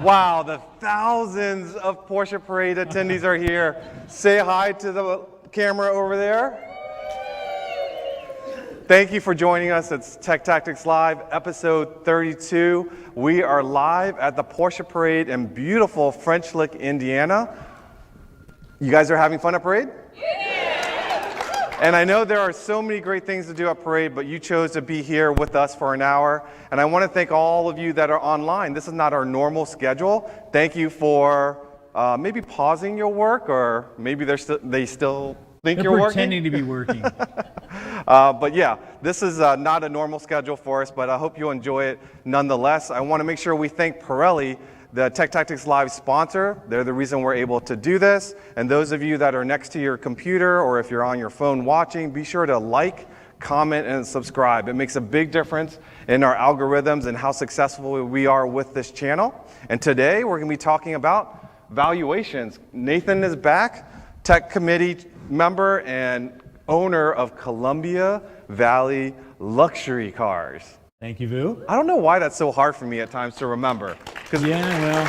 Wow, the thousands of Porsche Parade attendees are here. Say hi to the camera over there. Thank you for joining us. It's Tech Tactics Live, episode 32. We are live at the Porsche Parade in beautiful French Lick, Indiana. You guys are having fun at Parade? Yeah! And I know there are so many great things to do at Parade, but you chose to be here with us for an hour. And I want to thank all of you that are online. This is not our normal schedule. Thank you for maybe pausing your work, or maybe they still think you're working. Pretending to be working. But yeah, this is not a normal schedule for us, but I hope you enjoy it nonetheless. I want to make sure we thank Pirelli, the Tech Tactics Live sponsor. They're the reason we're able to do this. And those of you that are next to your computer, or if you're on your phone watching, be sure to like, comment, and subscribe. It makes a big difference in our algorithms and how successful we are with this channel. And today we're going to be talking about valuations. Nathan is back, tech committee member and owner of Columbia Valley Luxury Cars. Thank you, Vu. I don't know why that's so hard for me at times to remember. Yeah, well,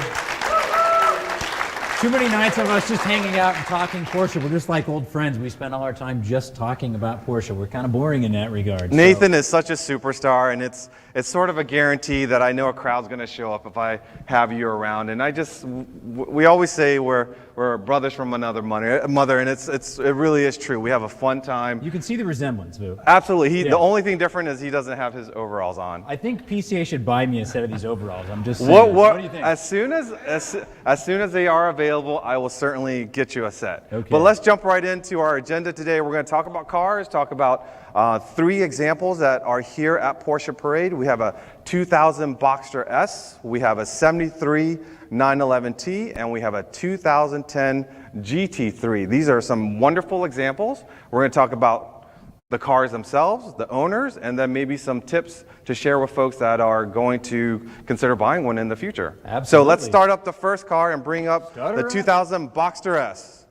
too many nights of us just hanging out and talking Porsche. We're just like old friends. We spend all our time just talking about Porsche. We're kind of boring in that regard. Nathan is such a superstar, and it's sort of a guarantee that I know a crowd's going to show up if I have you around. And we always say we're brothers from another mother, and it really is true. We have a fun time. You can see the resemblance, Vu. Absolutely. The only thing different is he doesn't have his overalls on. I think PCA should buy me a set of these overalls. I'm just saying. What do you think? As soon as they are available, I will certainly get you a set. Okay. But let's jump right into our agenda today. We're going to talk about cars, talk about 3 examples that are here at Porsche Parade. We have a 2000 Boxster S, we have a 73 911T, and we have a 2010 GT3. These are some wonderful examples. We're going to talk about the cars themselves, the owners, and then maybe some tips to share with folks that are going to consider buying one in the future. Absolutely. So let's start up the first car and bring up the 2000 Boxster S.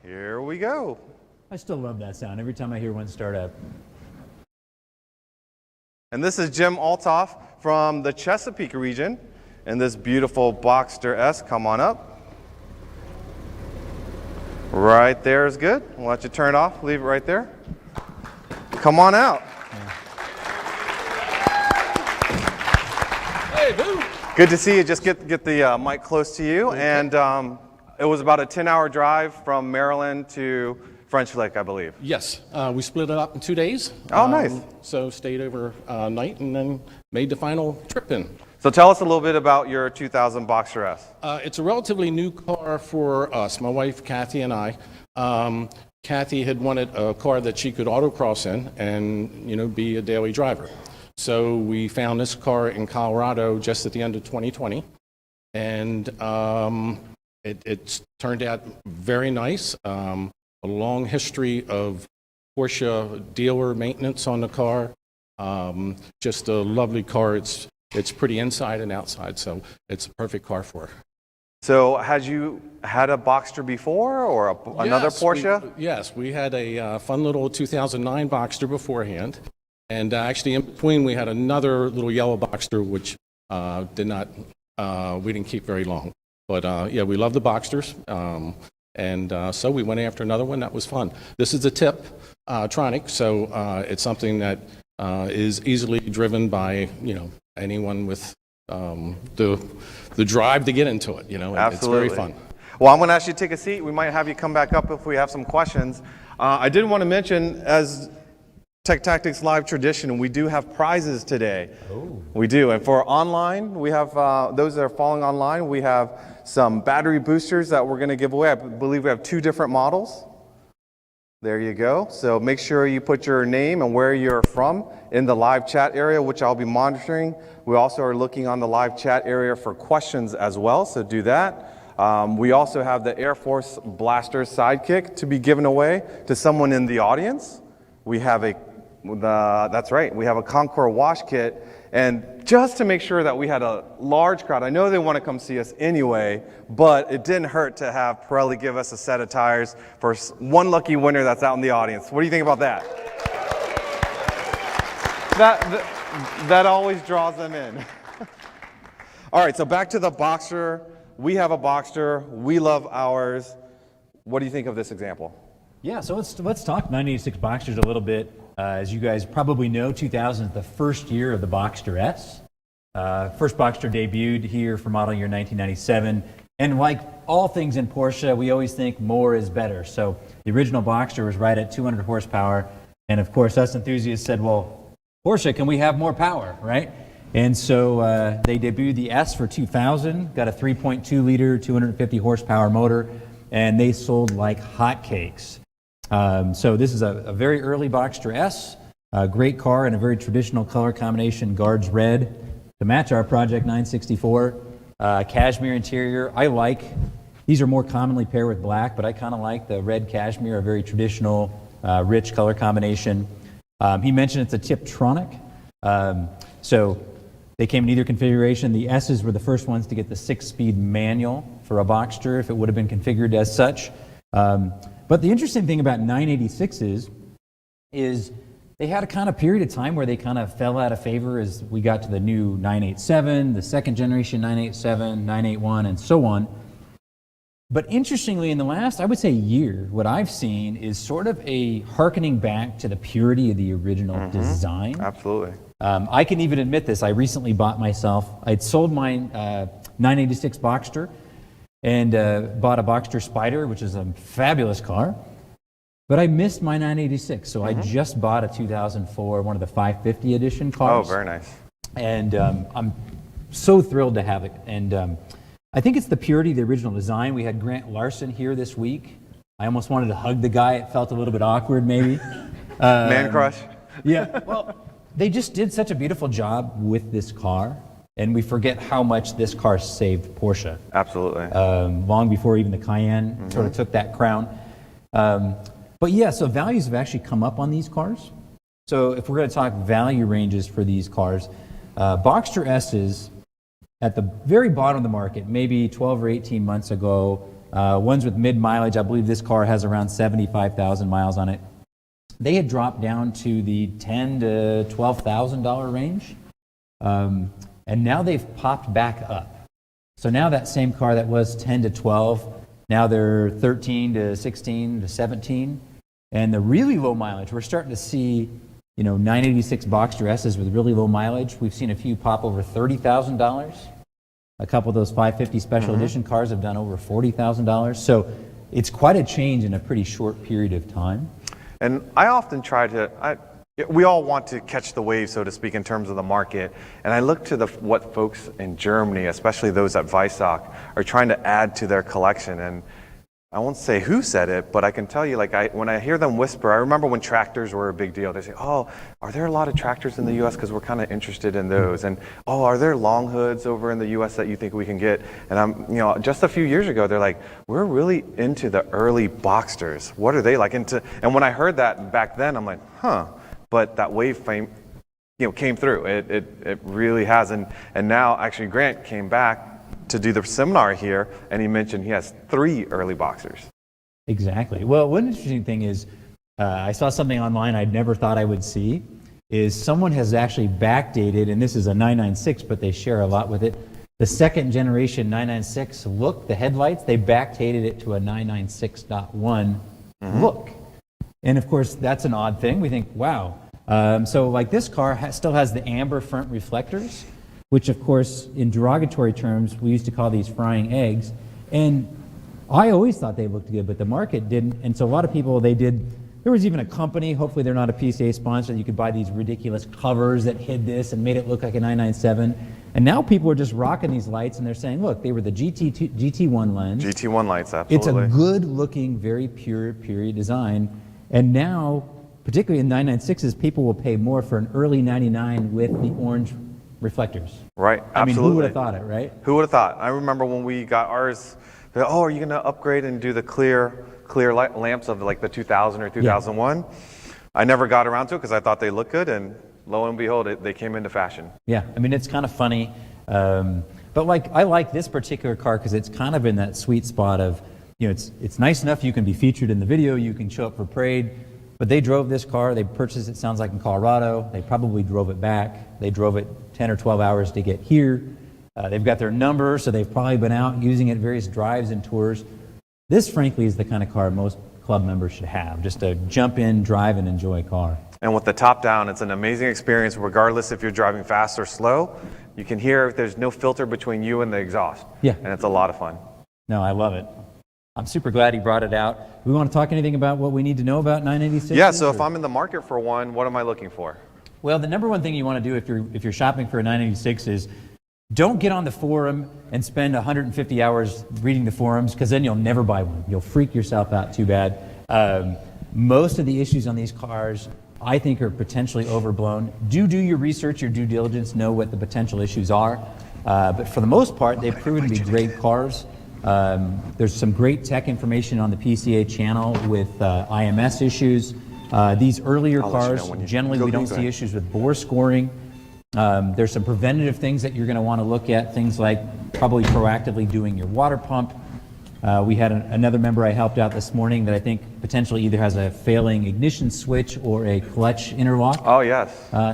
Here we go. I still love that sound every time I hear one start up. And this is Jim Altoff from the Chesapeake region in this beautiful Boxster S. Come on up. Right there is good. We'll let you turn it off. Leave it right there. Come on out. Hey, Boo. Good to see you. Just get the mic close to you. Okay. And it was about a 10-hour drive from Maryland to French Lick, I believe. Yes, we split it up in 2 days. Oh, nice. So stayed over night and then made the final trip in. So tell us a little bit about your 2000 Boxster S. It's a relatively new car for us, my wife Kathy and I. Kathy had wanted a car that she could autocross in and be a daily driver. So we found this car in Colorado just at the end of 2020, and it's turned out very nice. A long history of Porsche dealer maintenance on the car. Just a lovely car. It's pretty inside and outside, so it's a perfect car for her. So had you had a Boxster before, or another Porsche? Yes, we had a fun little 2009 Boxster beforehand. And actually in between we had another little yellow Boxster, which we didn't keep very long. But yeah, we love the Boxsters. So we went after another one. That was fun. This is a tip tronic, so it's something that is easily driven by anyone with the drive to get into it. Absolutely. It's very fun. Well, I'm going to ask you to take a seat. We might have you come back up if we have some questions. I did want to mention, as Tech Tactics Live tradition, we do have prizes today. Oh. We do. And for online, we have those that are following online, we have some battery boosters that we're going to give away. I believe we have 2 different models. There you go. So make sure you put your name and where you're from in the live chat area, which I'll be monitoring. We also are looking on the live chat area for questions as well, so do that. We also have the Air Force Blaster Sidekick to be given away to someone in the audience. We have that's right, we have a Concours wash kit. And just to make sure that we had a large crowd, I know they want to come see us anyway, but it didn't hurt to have Pirelli give us a set of tires for one lucky winner that's out in the audience. What do you think about that? That always draws them in. All right, so back to the Boxster. We have a Boxster. We love ours. What do you think of this example? Yeah, so let's talk 986 Boxsters a little bit. As you guys probably know, 2000 is the first year of the Boxster S. First Boxster debuted here for model year 1997. And like all things in Porsche, we always think more is better. So the original Boxster was right at 200 horsepower. And of course, us enthusiasts said, well, Porsche, can we have more power, right? And so they debuted the S for 2000, got a 3.2 liter, 250 horsepower motor, and they sold like hotcakes. So this is a very early Boxster S, a great car in a very traditional color combination, Guards Red, to match our Project 964. Cashmere interior. These are more commonly paired with black, but I kind of like the red cashmere, a very traditional, rich color combination. He mentioned it's a Tiptronic. So they came in either configuration. The S's were the first ones to get the 6-speed manual for a Boxster if it would have been configured as such. But the interesting thing about 986s is they had a kind of period of time where they kind of fell out of favor as we got to the new 987, the second generation 987, 981, and so on. But interestingly, in the last, I would say, year, what I've seen is sort of a hearkening back to the purity of the original design. Absolutely. I can even admit this. I recently bought myself, I'd sold my 986 Boxster and bought a Boxster Spider, which is a fabulous car. But I missed my 986, so I just bought a 2004, one of the 550 edition cars. Oh, very nice. And I'm so thrilled to have it. And I think it's the purity of the original design. We had Grant Larson here this week. I almost wanted to hug the guy. It felt a little bit awkward, maybe. Man crush? Yeah. Well, they just did such a beautiful job with this car. And we forget how much this car saved Porsche. Absolutely. Long before even the Cayenne sort of took that crown. But yeah, so values have actually come up on these cars. So if we're going to talk value ranges for these cars, Boxster S's at the very bottom of the market, maybe 12 or 18 months ago, ones with mid-mileage, I believe this car has around 75,000 miles on it. They had dropped down to the $10,000 to $12,000 range. And now they've popped back up. So now that same car that was 10 to 12, now they're 13 to 16 to 17. And the really low mileage, we're starting to see, 986 Boxster S's with really low mileage. We've seen a few pop over $30,000. A couple of those 550 special edition cars have done over $40,000. So it's quite a change in a pretty short period of time. And I often try to, we all want to catch the wave, so to speak, in terms of the market. And I look to what folks in Germany, especially those at Weissach, are trying to add to their collection. And I won't say who said it, but I can tell you, when I hear them whisper, I remember when tractors were a big deal. They say, oh, are there a lot of tractors in the U.S. because we're kind of interested in those? And, oh, are there long hoods over in the U.S. that you think we can get? And I'm, just a few years ago, they're like, we're really into the early Boxsters. What are they like? And when I heard that back then, I'm like, huh. But that wave came through. It really has. And now, actually, Grant came back to do the seminar here, and he mentioned he has 3 early Boxsters. Exactly. Well, one interesting thing is, I saw something online I'd never thought I would see, is someone has actually backdated, and this is a 996, but they share a lot with it, the second generation 996 look, the headlights, they backdated it to a 996.1 look. And of course, that's an odd thing. We think, wow. So like this car still has the amber front reflectors, which of course, in derogatory terms, we used to call these frying eggs. And I always thought they looked good, but the market didn't. And so a lot of people, there was even a company, hopefully they're not a PCA sponsor, you could buy these ridiculous covers that hid this and made it look like a 997. And now people are just rocking these lights and they're saying, look, they were the GT1 lens. GT1 lights, absolutely. It's a good looking, very pure period design. And now, particularly in 996s, people will pay more for an early 99 with the orange reflectors. Right, absolutely. I mean, who would have thought it, right? Who would have thought? I remember when we got ours, they're, oh, are you going to upgrade and do the clear light lamps of like the 2000 or 2001? Yeah. I never got around to it because I thought they looked good, and lo and behold, they came into fashion. Yeah, I mean, it's kind of funny. But I like this particular car because it's kind of in that sweet spot of, it's nice enough you can be featured in the video, you can show up for parade, but they drove this car, they purchased it, sounds like in Colorado, they probably drove it back, they drove it 10 or 12 hours to get here, They've got their number, so they've probably been out using it at various drives and tours. This, frankly, is the kind of car most club members should have, just to jump in, drive, and enjoy a car. And with the top down, it's an amazing experience regardless if you're driving fast or slow. You can hear there's no filter between you and the exhaust. Yeah. And it's a lot of fun. No, I love it. I'm super glad he brought it out. We want to talk anything about what we need to know about 986? Yeah, so if I'm in the market for one, what am I looking for? Well, the number one thing you want to do if you're shopping for a 986 is don't get on the forum and spend 150 hours reading the forums, because then you'll never buy one. You'll freak yourself out too bad. Most of the issues on these cars, I think, are potentially overblown. Do your research, your due diligence, know what the potential issues are. But for the most part, they've proven to be great cars. There's some great tech information on the PCA channel with IMS issues. These earlier cars, generally we don't see issues with bore scoring. There's some preventative things that you're going to want to look at, things like probably proactively doing your water pump. We had another member I helped out this morning that I think potentially either has a failing ignition switch or a clutch interlock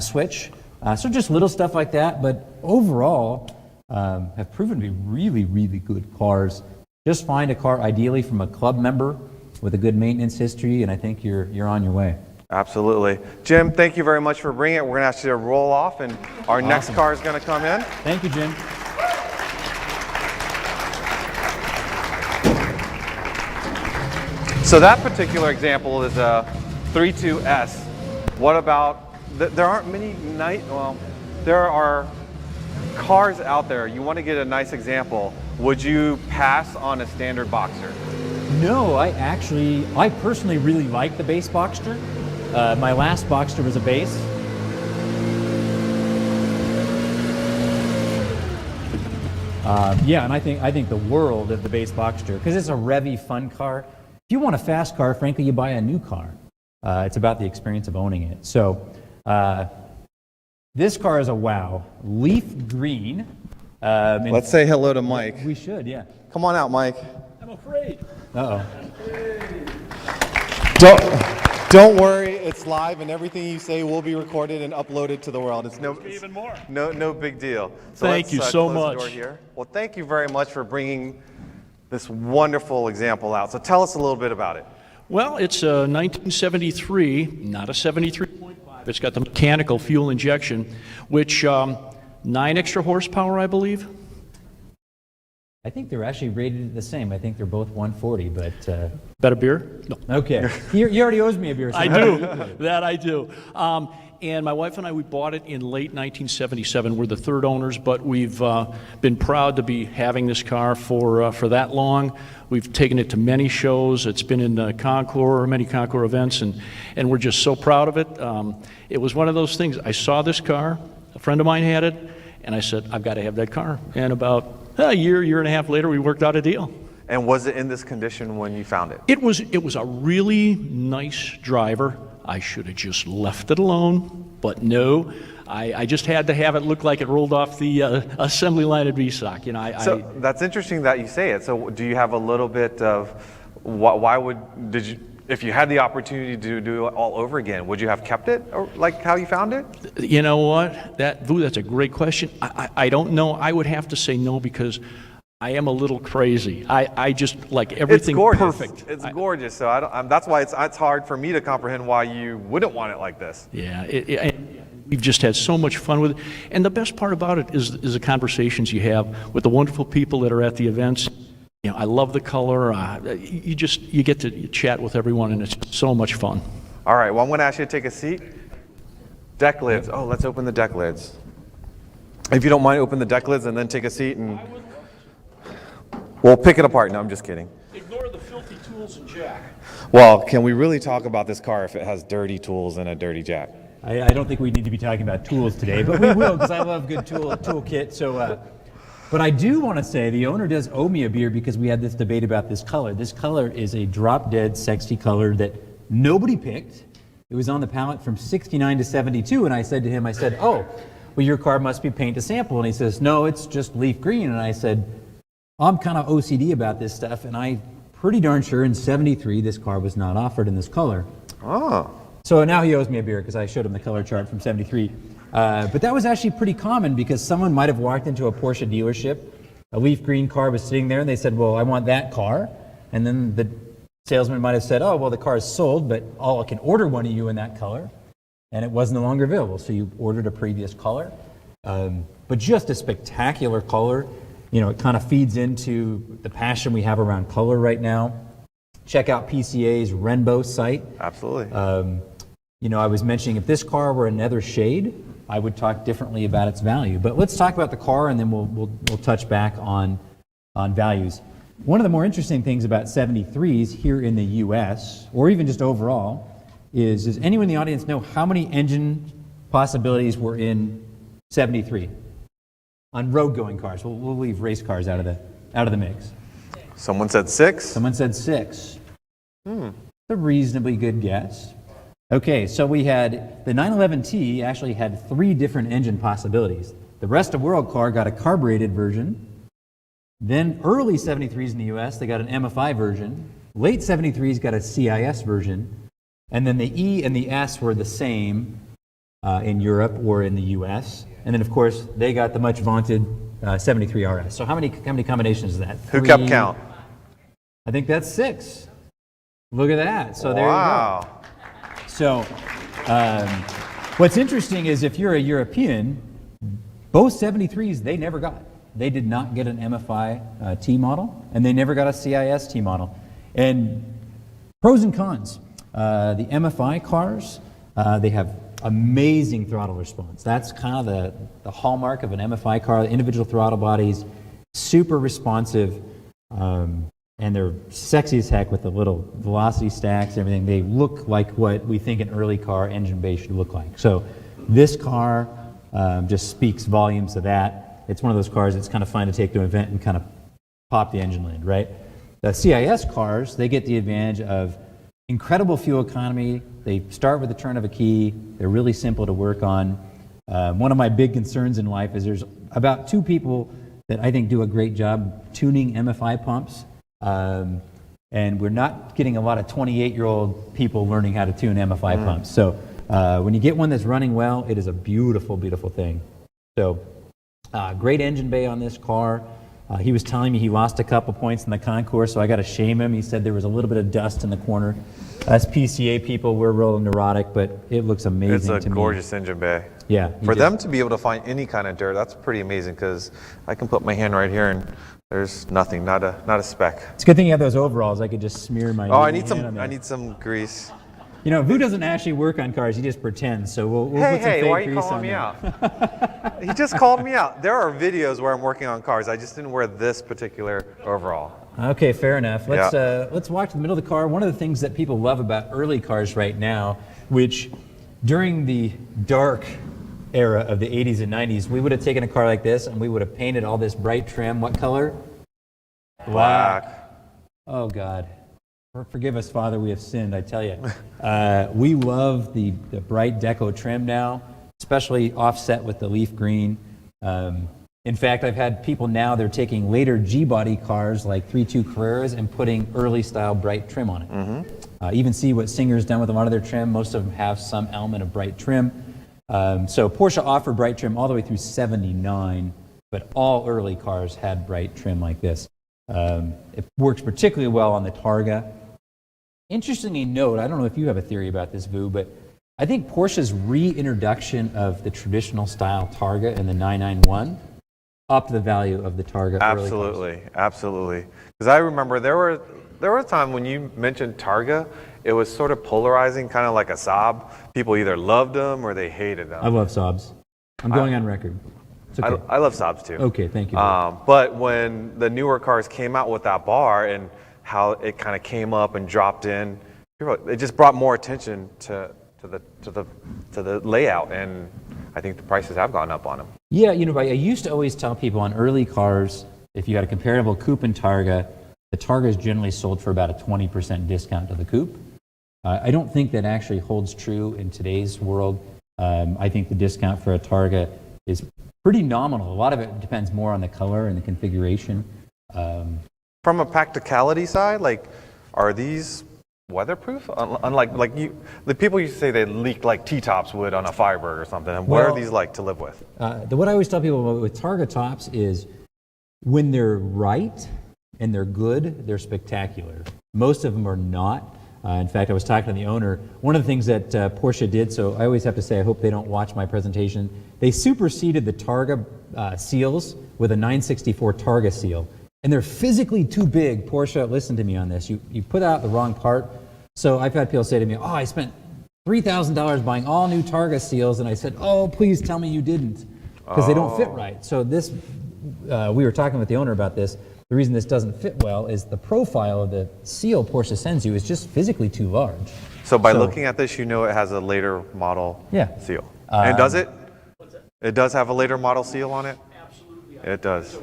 switch. So just little stuff like that, but overall have proven to be really, really good cars. Just find a car ideally from a club member with a good maintenance history, and I think you're on your way. Absolutely. Jim, thank you very much for bringing it. We're going to ask you to roll off, and our next car is going to come in. Thank you, Jim. So that particular example is a 32S. What about, there aren't many there are cars out there. You want to get a nice example. Would you pass on a standard Boxster? No, I personally really like the base Boxster. My last Boxster was a base. Yeah, and I think the world of the base Boxster, because it's a revvy, fun car. If you want a fast car, frankly, you buy a new car. It's about the experience of owning it. So this car is a wow. Leaf green. Let's say hello to Mike. We should, yeah. Come on out, Mike. I'm afraid. Uh-oh. Don't worry, it's live, and everything you say will be recorded and uploaded to the world. It's Even more. no big deal. So Thank you so close much. the door here. Well, thank you very much for bringing this wonderful example out. So tell us a little bit about it. Well, it's a 1973, not a 73.5. It's got the mechanical fuel injection, which 9 extra horsepower, I believe. I think they're actually rated the same. I think they're both 140, but... Bet a beer? No. Okay. You already owes me a beer. So I do. That I do. And my wife and I, we bought it in late 1977. We're the third owners, but we've been proud to be having this car for that long. We've taken it to many shows. It's been in many Concours events, and we're just so proud of it. It was one of those things. I saw this car. A friend of mine had it, and I said, I've got to have that car. And about a year and a half later, we worked out a deal. And was it in this condition when you found it? It was a really nice driver. I should have just left it alone, but no. I just had to have it look like it rolled off the assembly line at VSOC. You know, So that's interesting that you say it. So do you have a little bit of if you had the opportunity to do it all over again, would you have kept it or like how you found it? You know what? That's a great question. I don't know. I would have to say no because I am a little crazy. I just like everything perfect. It's gorgeous. So that's why it's hard for me to comprehend why you wouldn't want it like this. Yeah, we've just had so much fun with it. And the best part about it is the conversations you have with the wonderful people that are at the events. You know, I love the color. You get to chat with everyone, and it's just so much fun. All right. Well, I'm going to ask you to take a seat. Deck lids. Oh, let's open the deck lids. If you don't mind, open the deck lids and then take a seat and. We'll pick it apart. No, I'm just kidding. Ignore the filthy tools and jack. Well, can we really talk about this car if it has dirty tools and a dirty jack? I don't think we need to be talking about tools today, but we will because I love good toolkit. So, but I do want to say the owner does owe me a beer because we had this debate about this color. This color is a drop-dead sexy color that nobody picked. It was on the palette from 69 to 72, and I said to him, oh, well, your car must be paint to sample. And he says, no, it's just leaf green. And I said, I'm kind of OCD about this stuff, and I'm pretty darn sure in 73 this car was not offered in this color. Oh. So now he owes me a beer because I showed him the color chart from 73. But that was actually pretty common because someone might have walked into a Porsche dealership, a leaf green car was sitting there, and they said, well, I want that car. And then the salesman might have said, oh, well, the car is sold, but I can order one of you in that color. And it was no longer available, so you ordered a previous color. But just a spectacular color. You know, it kind of feeds into the passion we have around color right now. Check out PCA's Rainbow site. Absolutely. You know, I was mentioning if this car were another shade, I would talk differently about its value. But let's talk about the car, and then we'll touch back on values. One of the more interesting things about 73s here in the U.S., or even just overall, is does anyone in the audience know how many engine possibilities were in 73 on road-going cars? We'll leave race cars out of the mix. Someone said 6. Someone said 6. It's a reasonably good guess. Okay, so we had the 911T actually had 3 different engine possibilities. The rest of world car got a carbureted version. Then early 73s in the US, they got an MFI version. Late 73s got a CIS version. And then the E and the S were the same in Europe or in the US. And then, of course, they got the much vaunted 73 RS. So how many combinations is that? Who kept count? I think that's 6. Look at that. So there Wow. you go. So what's interesting is if you're a European, both 73s they never got. They did not get an MFI T model, and they never got a CIS T model. And pros and cons. The MFI cars, they have amazing throttle response. That's kind of the hallmark of an MFI car. The individual throttle bodies, super responsive, and they're sexy as heck with the little velocity stacks and everything. They look like what we think an early car engine bay should look like. So this car just speaks volumes of that. It's one of those cars that's kind of fun to take to an event and kind of pop the engine lid, right? The CIS cars, they get the advantage of incredible fuel economy. They start with the turn of a key. They're really simple to work on. One of my big concerns in life is there's about 2 people that I think do a great job tuning MFI pumps. And we're not getting a lot of 28-year-old people learning how to tune MFI pumps. So when you get one that's running well, it is a beautiful, beautiful thing. So great engine bay on this car. He was telling me he lost a couple points in the concourse, so I got to shame him. He said there was a little bit of dust in the corner. Us PCA people, we're real neurotic, but it looks amazing to me. It's a gorgeous engine bay. Yeah. For them to be able to find any kind of dirt, that's pretty amazing because I can put my hand right here and there's nothing, not a speck. It's a good thing you have those overalls. I could just smear my Oh, hand on there. I need some grease. You know, Vu doesn't actually work on cars. He just pretends. So we'll put some fake why are you grease calling on me there. out? He just called me out. There are videos where I'm working on cars. I just didn't wear this particular overall. Okay, fair enough. Let's walk to the middle of the car. One of the things that people love about early cars right now, which during the dark era of the 80s and 90s, we would have taken a car like this and we would have painted all this bright trim. What color? Black. Oh, God. Forgive us, Father, we have sinned, I tell you. We love the bright deco trim now, especially offset with the leaf green. In fact, I've had people now, they're taking later G-body cars like 3.2 Carreras and putting early style bright trim on it. Even see what Singer's done with a lot of their trim. Most of them have some element of bright trim. So Porsche offered bright trim all the way through 79, but all early cars had bright trim like this. It works particularly well on the Targa. Interestingly note, I don't know if you have a theory about this, Vu, but I think Porsche's reintroduction of the traditional style Targa in the 991 upped the value of the Targa early cars. Absolutely. Because I remember there were a time when you mentioned Targa, it was sort of polarizing, kind of like a Saab. People either loved them or they hated them. I love Saabs. I'm going on record. It's okay. I love Saabs too. Okay, thank you. But when the newer cars came out with that bar and how it kind of came up and dropped in, it just brought more attention to the layout, and I think the prices have gone up on them. Yeah, you know, I used to always tell people on early cars, if you had a comparable coupe and Targa, the Targa is generally sold for about a 20% discount to the coupe. I don't think that actually holds true in today's world. I think the discount for a Targa is pretty nominal. A lot of it depends more on the color and the configuration. From a practicality side, like, are these weatherproof? Unlike the people used to say they leak like T-tops would on a Firebird or something. And what are Well, these like to live with? What I always tell people with Targa tops is when they're right and they're good, they're spectacular. Most of them are not. In fact, I was talking to the owner. One of the things that Porsche did, so I always have to say, I hope they don't watch my presentation, they superseded the Targa seals with a 964 Targa seal. And they're physically too big. Porsche, listen to me on this. You put out the wrong part. So I've had people say to me, oh, I spent $3,000 buying all new Targa seals. And I said, oh, please tell me you didn't, because they don't fit right. So this, we were talking with the owner about this. The reason this doesn't fit well is the profile of the seal Porsche sends you is just physically too large. So by looking at this, you know it has a later model seal. And does it? It does have a later model seal on it? Absolutely. It does.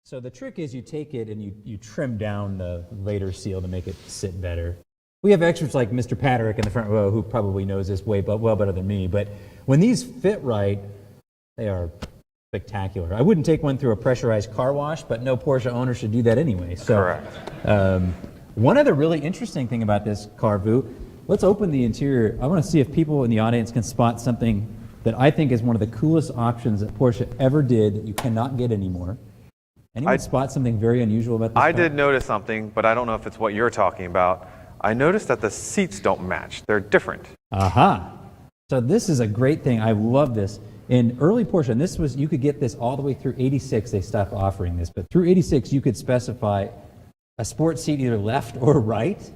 So the trick is you take it and you trim down the later seal to make it sit better. We have experts like Mr. Patrick in the front row who probably knows this well better than me, but when these fit right, they are spectacular. I wouldn't take one through a pressurized car wash, but no Porsche owner should do that anyway. So, Correct. One other really interesting thing about this car, Vu, let's open the interior. I want to see if people in the audience can spot something that I think is one of the coolest options that Porsche ever did that you cannot get anymore. Anyone spot something very unusual about this car? I did notice something, but I don't know if it's what you're talking about. I noticed that the seats don't match. They're different. Aha. So this is a great thing. I love this. In early Porsche, and this was, you could get this all the way through 86, they stopped offering this, but through 86 you could specify a sports seat either left or right,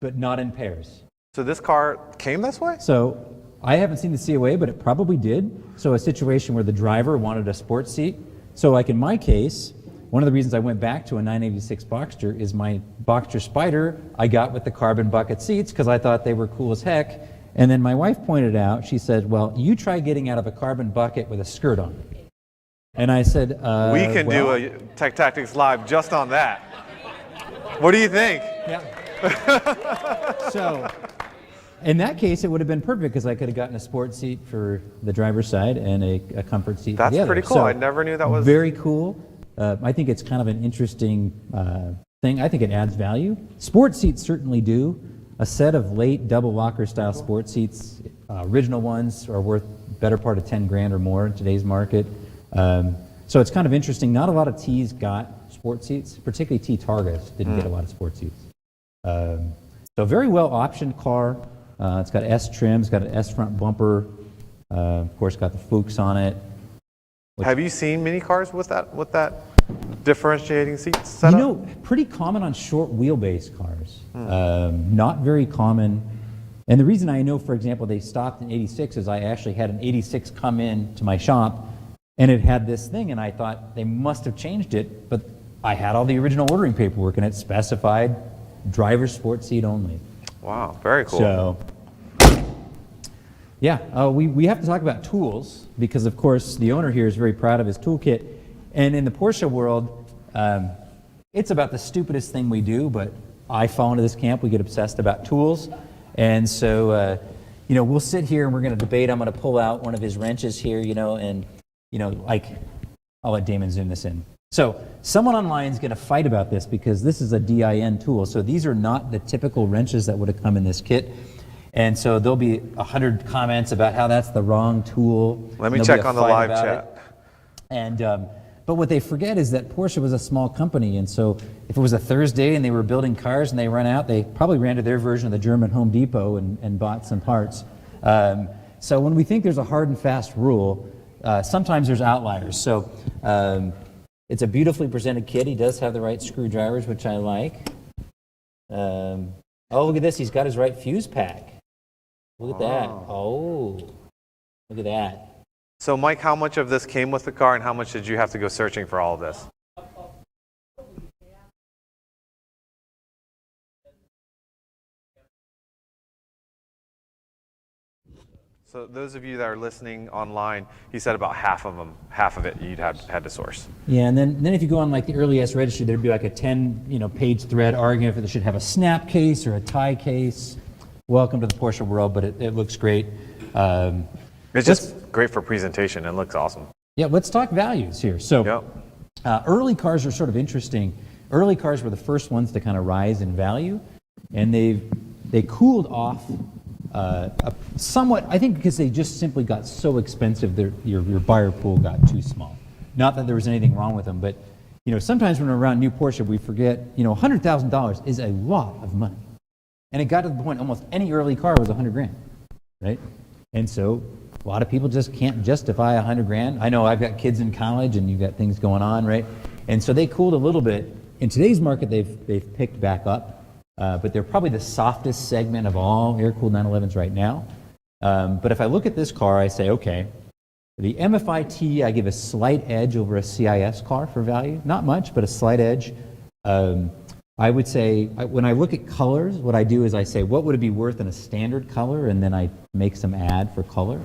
but not in pairs. So this car came this way? So I haven't seen the COA, but it probably did. So a situation where the driver wanted a sports seat. So like in my case, one of the reasons I went back to a 986 Boxster is my Boxster Spider I got with the carbon bucket seats because I thought they were cool as heck. And then my wife pointed out, she said, well, you try getting out of a carbon bucket with a skirt on. And I said, we can do a Tech Tactics Live just on that. What do you think? Yeah. So in that case, it would have been perfect because I could have gotten a sports seat for the driver's side and a comfort seat That's for the other. pretty cool. So, I never knew that was... Very cool. I think it's kind of an interesting thing. I think it adds value. Sports seats certainly do. A set of late double locker style sports seats, original ones, are worth better part of 10 grand or more in today's market. So it's kind of interesting. Not a lot of T's got sports seats, particularly T Targas didn't get a lot of sports seats. So very well optioned car. It's got S trim, it's got an S front bumper. Of course, got the Fuchs on it. Have you seen many cars with that differentiating seat setup? You know, pretty common on short wheelbase cars. Not very common. And the reason I know, for example, they stopped in 86 is I actually had an 86 come in to my shop and it had this thing and I thought they must have changed it, but I had all the original ordering paperwork and it specified driver's sports seat only. Wow, very cool. So, yeah, we have to talk about tools because, of course, the owner here is very proud of his toolkit. And in the Porsche world, it's about the stupidest thing we do, but I fall into this camp. We get obsessed about tools. And so, you know, we'll sit here and we're going to debate. I'm going to pull out one of his wrenches here, you know, and, you know, like, I'll let Damon zoom this in. So someone online is going to fight about this because this is a DIN tool. So these are not the typical wrenches that would have come in this kit. And so there'll be 100 comments about how that's the wrong tool. Let me There'll check be a on the fight live about chat. it. And but what they forget is that Porsche was a small company, and so if it was a Thursday and they were building cars and they run out, they probably ran to their version of the German Home Depot and bought some parts. So when we think there's a hard and fast rule, sometimes there's outliers. So it's a beautifully presented kit. He does have the right screwdrivers, which I like. Oh, look at this. He's got his right fuse pack. Look at that. Oh, look at that. So, Mike, how much of this came with the car and how much did you have to go searching for all of this? So those of you that are listening online, he said about half of it you'd had to source. Yeah, and then if you go on like the early S registry, there'd be like a 10 page thread arguing if it should have a snap case or a tie case. Welcome to the Porsche world, but it looks great. It's just great for presentation and looks awesome. Yeah, let's talk values here. So Yep. Early cars are sort of interesting. Early cars were the first ones to kind of rise in value, and they cooled off somewhat, I think because they just simply got so expensive, your buyer pool got too small. Not that there was anything wrong with them, but sometimes when we're around new Porsche, we forget, $100,000 is a lot of money. And it got to the point almost any early car was $100,000, right? And so a lot of people just can't justify $100,000. I know I've got kids in college and you've got things going on, right? And so they cooled a little bit. In today's market, they've picked back up, but they're probably the softest segment of all air-cooled 911s right now. But if I look at this car, I say, okay, the MFI-T, I give a slight edge over a CIS car for value. Not much, but a slight edge. I would say, when I look at colors, what I do is I say, what would it be worth in a standard color? And then I make some ad for color.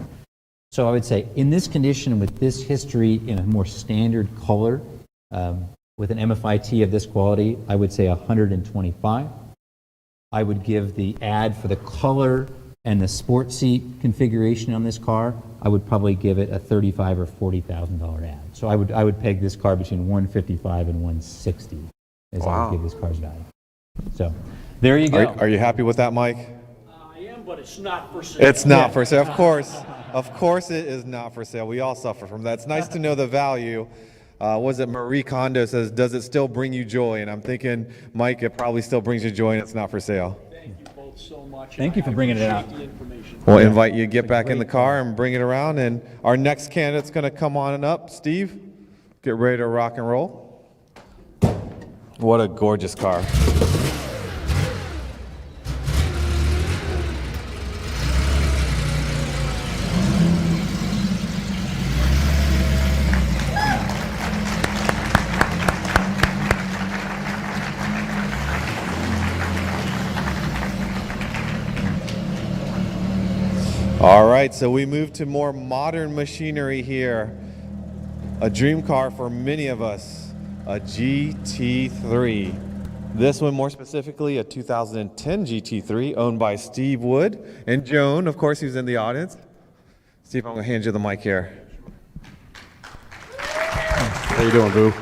So I would say, in this condition, with this history, in a more standard color, with an MFI-T of this quality, I would say 125. I would give the ad for the color and the sport seat configuration on this car, I would probably give it a $35,000 or $40,000 ad. So I would peg this car between 155 and 160 as I would give this car's value. So there you go. Are you happy with that, Mike? I am, but it's not for sale. It's not for sale, of course. Of course it is not for sale. We all suffer from that. It's nice to know the value. Was it Marie Kondo says, does it still bring you joy? And I'm thinking, Mike, it probably still brings you joy and it's not for sale. Thank you both so much. Thank you for bringing it out. We'll invite you to get back in the car and bring it around. And our next candidate's going to come on up. Steve, get ready to rock and roll. What a gorgeous car. All right, so we move to more modern machinery here. A dream car for many of us, a GT3. This one more specifically, a 2010 GT3 owned by Steve Wood and Joan, of course, who's in the audience. Steve, I'm gonna hand you the mic here. How you doing, Boo?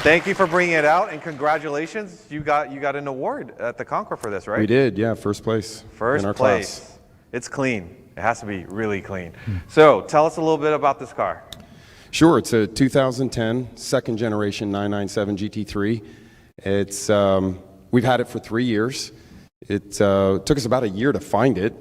Thank you for bringing it out, and congratulations. You got an award at the Concours for this, right? We did, yeah, first place. First in our place. Class. It's clean. It has to be really clean. So tell us a little bit about this car. Sure, it's a 2010 second generation 997 GT3. It's we've had it for 3 years. It took us about a year to find it.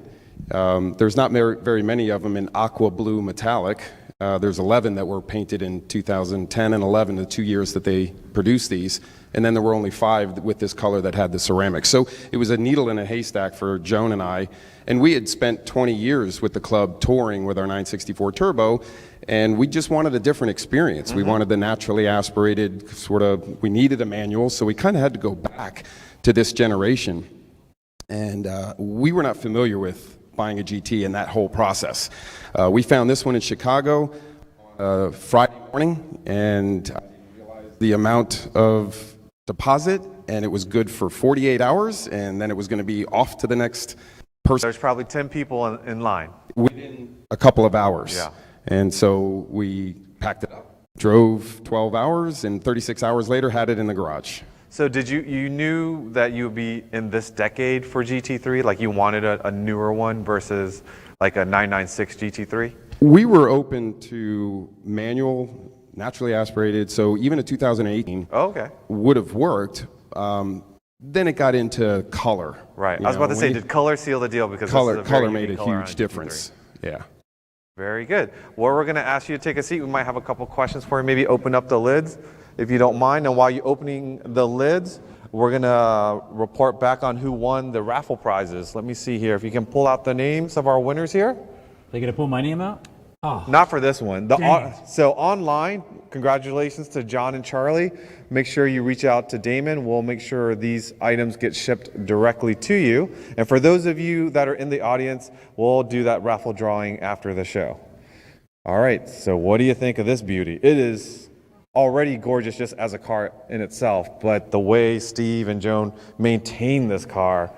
There's not very many of them in aqua blue metallic. There's 11 that were painted in 2010 and 11, the 2 years that they produced these. And then there were only 5 with this color that had the ceramic. So it was a needle in a haystack for Joan and I. And we had spent 20 years with the club touring with our 964 Turbo, and we just wanted a different experience. We wanted the naturally aspirated we needed a manual, so we kind of had to go back to this generation. And we were not familiar with buying a GT and that whole process. We found this one in Chicago on a Friday morning, and I realized the amount of deposit, and it was good for 48 hours, and then it was going to be off to the next person. There's probably 10 people in line. Within a couple of hours. Yeah. And so we packed it up, drove 12 hours, and 36 hours later had it in the garage. So did you knew that you would be in this decade for GT3? Like you wanted a newer one versus like a 996 GT3? We were open to manual, naturally aspirated, so even a 2018 would have worked. Then it got into color. Right. I was about to say, did color seal the deal? Because color made a huge difference. Yeah. Very good. Well, we're going to ask you to take a seat. We might have a couple questions for you. Maybe open up the lids, if you don't mind. And while you're opening the lids, we're going to report back on who won the raffle prizes. Let me see here. If you can pull out the names of our winners here. They going to pull my name out? Oh. Not for this one. So online, congratulations to John and Charlie. Make sure you reach out to Damon. We'll make sure these items get shipped directly to you. And for those of you that are in the audience, we'll do that raffle drawing after the show. All right, so what do you think of this beauty? It is already gorgeous just as a car in itself, but the way Steve and Joan maintain this car,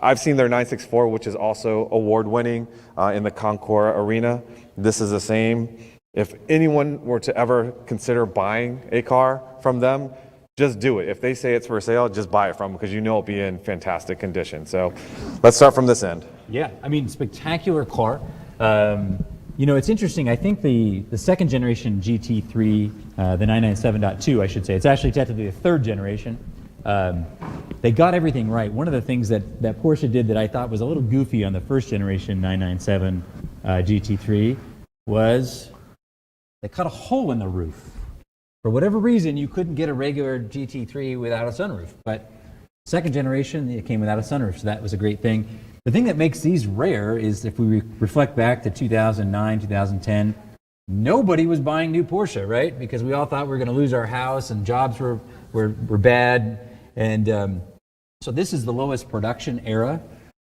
I've seen their 964, which is also award-winning in the Concours arena. This is the same. If anyone were to ever consider buying a car from them, just do it. If they say it's for sale, just buy it from them because you know it'll be in fantastic condition. So let's start from this end. Yeah, I mean, spectacular car. You know, it's interesting. I think the second generation GT3, the 997.2, I should say, it's actually technically the third generation. They got everything right. One of the things that Porsche did that I thought was a little goofy on the first generation 997 GT3 was they cut a hole in the roof. For whatever reason, you couldn't get a regular GT3 without a sunroof. But second generation, it came without a sunroof, so that was a great thing. The thing that makes these rare is if we reflect back to 2009, 2010, nobody was buying new Porsche, right? Because we all thought we were going to lose our house and jobs were bad. And so this is the lowest production era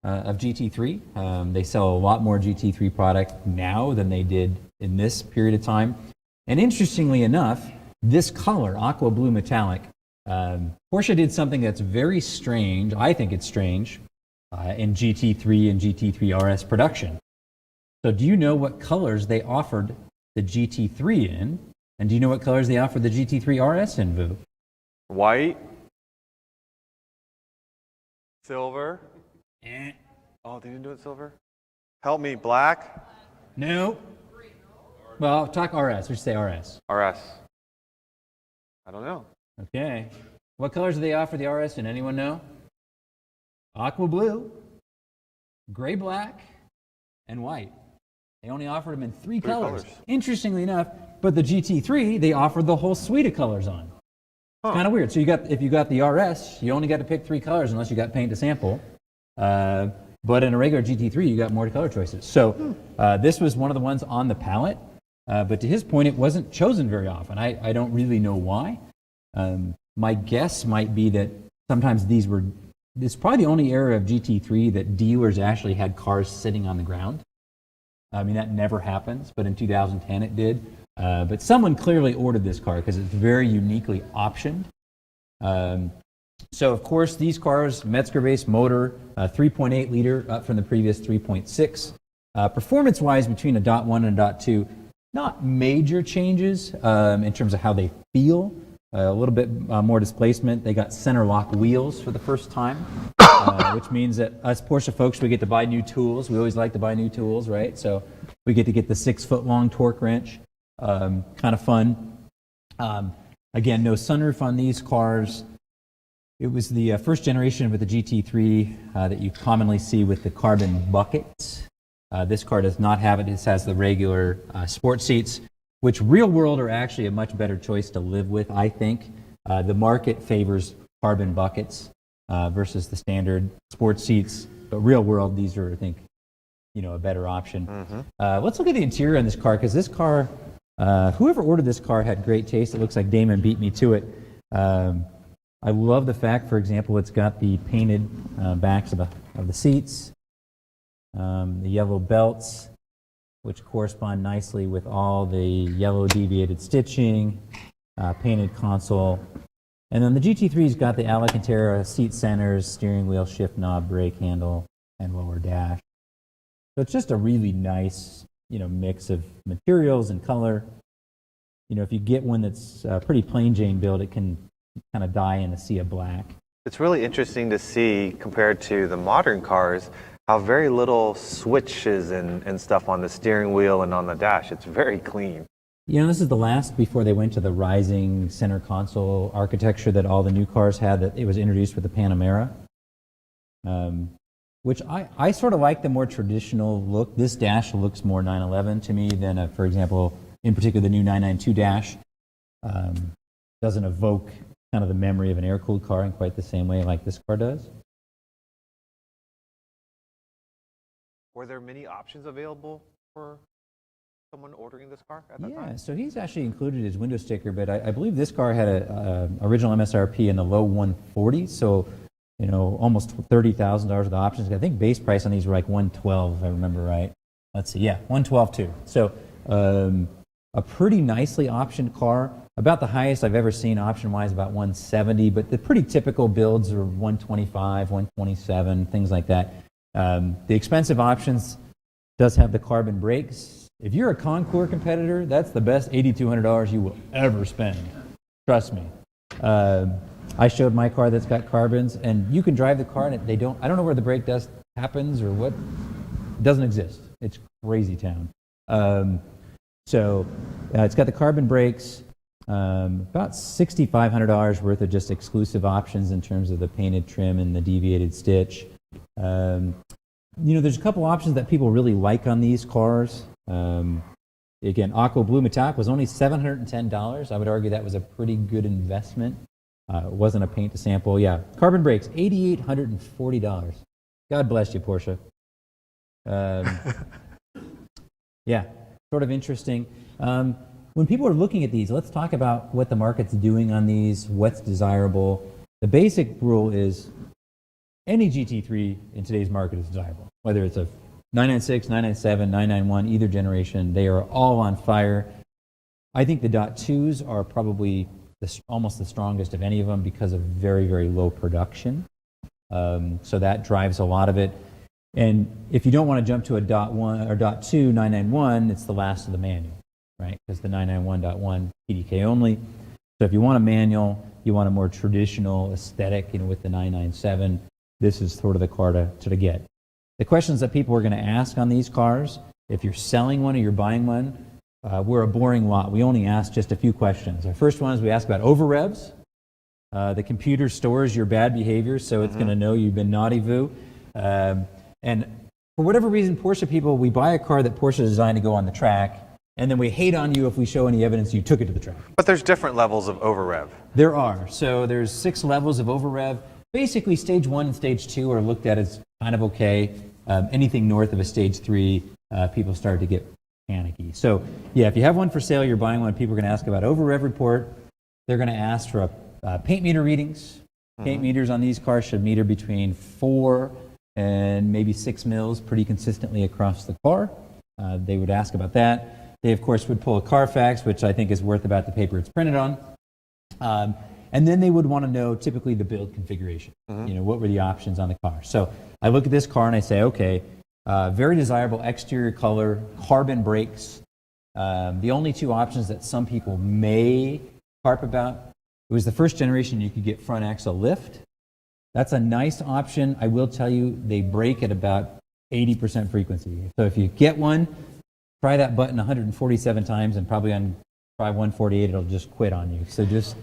of GT3. They sell a lot more GT3 product now than they did in this period of time. And interestingly enough, this color, aqua blue metallic, Porsche did something that's very strange. I think it's strange in GT3 and GT3 RS production. So do you know what colors they offered the GT3 in? And do you know what colors they offered the GT3 RS in, Vu? White. Silver. Eh. Oh, they didn't do it silver? Help me, black. No. Well, talk RS. We should say RS. RS. I don't know. Okay. What colors do they offer the RS in? Anyone know? Aqua blue, gray black, and white. They only offered them in three colors. Interestingly enough, but the GT3, they offered the whole suite of colors on. It's kind of weird. So if you got the RS, you only got to pick three colors unless you got paint to sample. But in a regular GT3, you got more color choices. So this was one of the ones on the palette. But to his point, it wasn't chosen very often. I don't really know why. My guess might be that sometimes it's probably the only era of GT3 that dealers actually had cars sitting on the ground. I mean, that never happens, but in 2010 it did. But someone clearly ordered this car because it's very uniquely optioned. So, of course, these cars, Metzger-based motor, 3.8 liter, up from the previous 3.6. Performance-wise, between a .1 and a .2, not major changes in terms of how they feel. A little bit more displacement. They got center lock wheels for the first time, which means that us Porsche folks, we get to buy new tools. We always like to buy new tools, right? So we get to get the 6-foot-long torque wrench. Kind of fun. Again, no sunroof on these cars. It was the first generation with the GT3 that you commonly see with the carbon buckets. This car does not have it. It has the regular sport seats, which real world are actually a much better choice to live with, I think. The market favors carbon buckets versus the standard sports seats, but real world, these are, I think, a better option. Let's look at the interior on this car, because this car, whoever ordered this car had great taste. It looks like Damon beat me to it. I love the fact, for example, it's got the painted backs of the seats, the yellow belts, which correspond nicely with all the yellow deviated stitching, painted console. And then the GT3's got the Alcantara seat centers, steering wheel, shift knob, brake handle, and lower dash. So it's just a really nice, mix of materials and color. If you get one that's pretty plain Jane build, it can kind of die in a sea of black. It's really interesting to see, compared to the modern cars, how very little switches and stuff on the steering wheel and on the dash. It's very clean. This is the last before they went to the rising center console architecture that all the new cars had, that it was introduced with the Panamera, which I sort of like the more traditional look. This dash looks more 911 to me than, for example, in particular, the new 992 dash. Doesn't evoke kind of the memory of an air-cooled car in quite the same way like this car does. Were there many options available for someone ordering this car at that time? Yeah, so he's actually included his window sticker, but I believe this car had a original MSRP in the low 140s, so almost $30,000 of the options. I think base price on these were like $112, if I remember right. Let's see, yeah, $112 too. So a pretty nicely optioned car. About the highest I've ever seen option-wise, about 170, but the pretty typical builds are 125, 127, things like that. The expensive options does have the carbon brakes, If you're a Concours competitor, that's the best $8,200 you will ever spend. Trust me. I showed my car that's got carbons, and you can drive the car, and I don't know where the brake dust happens or what. It doesn't exist. It's crazy town. It's got the carbon brakes, about $6,500 worth of just exclusive options in terms of the painted trim and the deviated stitch. There's a couple options that people really like on these cars. Again, Aqua Blue Metallic was only $710. I would argue that was a pretty good investment. It wasn't a paint to sample. Yeah, carbon brakes, $8,840. God bless you, Porsche. Yeah, sort of interesting. When people are looking at these, let's talk about what the market's doing on these, what's desirable. The basic rule is any GT3 in today's market is desirable, whether it's a 996, 997, 991, either generation, they are all on fire. I think the .2s are probably almost the strongest of any of them because of very, very low production. So that drives a lot of it. And if you don't want to jump to a .1 or .2 991, it's the last of the manual, right? Because the 991.1 PDK only. So if you want a manual, you want a more traditional aesthetic, with the 997, this is sort of the car to get. The questions that people are going to ask on these cars, if you're selling one or you're buying one, we're a boring lot. We only ask just a few questions. Our first one is we ask about over revs. The computer stores your bad behavior, so it's going to know you've been naughty, Vu. And for whatever reason, Porsche people, we buy a car that Porsche designed to go on the track, and then we hate on you if we show any evidence you took it to the track. But there's different levels of over rev. There are. So there's 6 levels of over rev. Basically, stage 1 and stage 2 are looked at as kind of okay. Anything north of a stage 3, people start to get panicky. So yeah, if you have one for sale, you're buying one, people are going to ask about over rev report. They're going to ask for paint meter readings. Paint meters on these cars should meter between 4 and maybe 6 mils pretty consistently across the car. They would ask about that. They, of course, would pull a Carfax, which I think is worth about the paper it's printed on. And then they would want to know typically the build configuration. What were the options on the car? So I look at this car and I say, okay, very desirable exterior color, carbon brakes. The only 2 options that some people may harp about, it was the first generation you could get front axle lift. That's a nice option. I will tell you, they break at about 80% frequency. So if you get one, try that button 147 times, and probably on try 148, it'll just quit on you. So just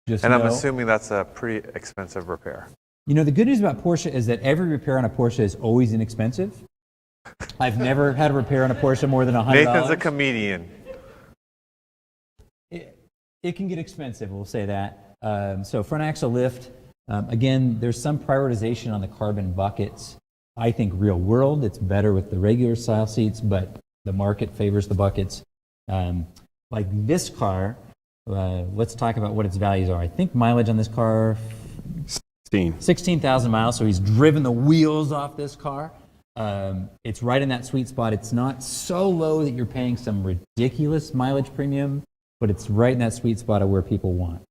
And know. I'm assuming that's a pretty expensive repair. The good news about Porsche is that every repair on a Porsche is always inexpensive. I've never had a repair on a Porsche more than $100. Nathan's a comedian. It can get expensive, we'll say that. So front axle lift, again, there's some prioritization on the carbon buckets. I think real world, it's better with the regular style seats, but the market favors the buckets. Like this car, let's talk about what its values are. I think mileage on this car, 16,000 miles, so he's driven the wheels off this car. It's right in that sweet spot. It's not so low that you're paying some ridiculous mileage premium, but it's right in that sweet spot of where people want.